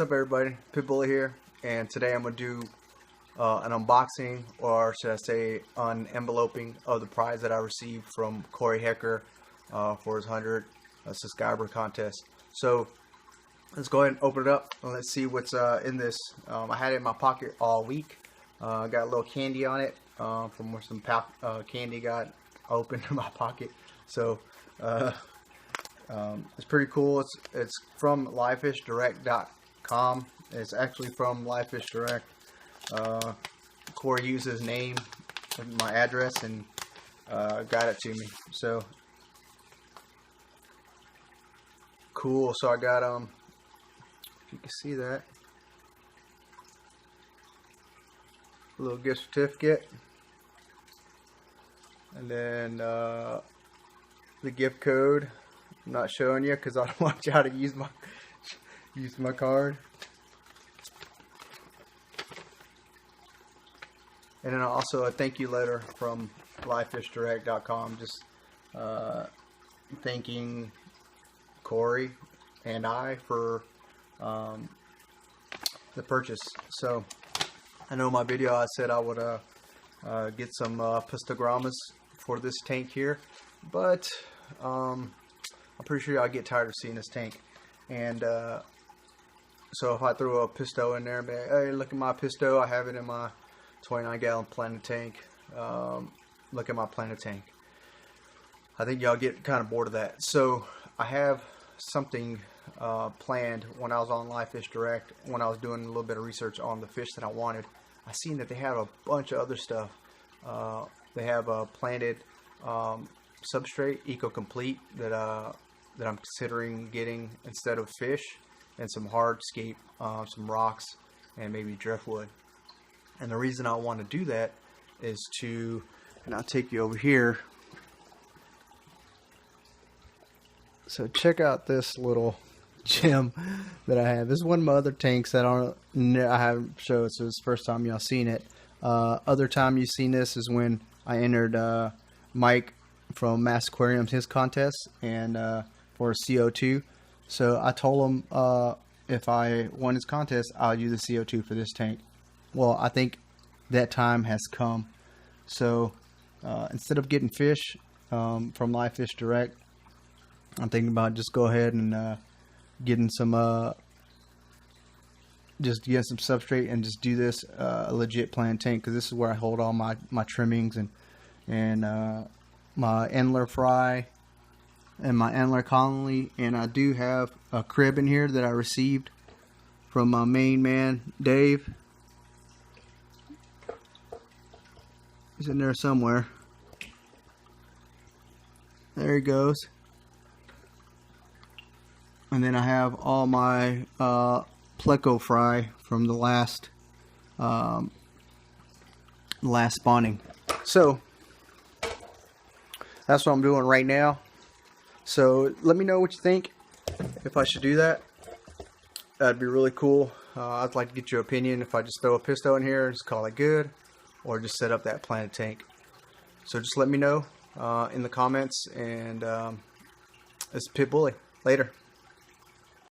What's up, everybody? Pitbull here, and today I'm going to do an unboxing, or should I say unenveloping, of the prize that I received from Corey Hecker for his 100 subscriber contest. So let's go ahead and open it up and let's see what's in this. I had it in my pocket all week. Got a little candy on it from where some candy got opened in my pocket. So it's pretty cool. It's from livefishdirect.com. It's actually from Livefish Direct. Corey used his name and my address and got it to me. So cool. So I got if you can see that, a little gift certificate, and then the gift code. I'm not showing you because I don't want y'all to use my card. And then also a thank you letter from livefishdirect.com, just thanking Corey and I for the purchase. So I know in my video I said I would get some pistogrammas for this tank here, but I'm pretty sure I'll get tired of seeing this tank. And so if I throw a pisto in there and be like, hey, look at my pisto, I have it in my 29-gallon Planet tank. Look at my Planet tank. I think y'all get kind of bored of that. So I have something planned. When I was on Livefish Direct, when I was doing a little bit of research on the fish that I wanted, I seen that they have a bunch of other stuff. They have a planted substrate, Eco Complete, that I'm considering getting instead of fish, and some hardscape, some rocks, and maybe driftwood. And the reason I want to do that is to, and I'll take you over here. So check out this little gem that I have. This is one of my other tanks that I haven't showed, so it's the first time y'all seen it. Other time you've seen this is when I entered Mike from Mass Aquariums, his contest, and for CO2. So I told him if I won his contest, I'll use the CO2 for this tank. Well, I think that time has come. So instead of getting fish from Livefish Direct, I'm thinking about just go ahead and getting some substrate and just do this a legit Planet tank, because this is where I hold all my trimmings and my Endler fry and my Endler colony. And I do have a crib in here that I received from my main man Dave. He's in there somewhere. There he goes. And then I have all my Pleco fry from the last spawning. So that's what I'm doing right now. So let me know what you think, if I should do that. That'd be really cool. I'd like to get your opinion if I just throw a pisto in here and just call it good, or just set up that Planet tank. So just let me know in the comments. And it's Pitbully. Later.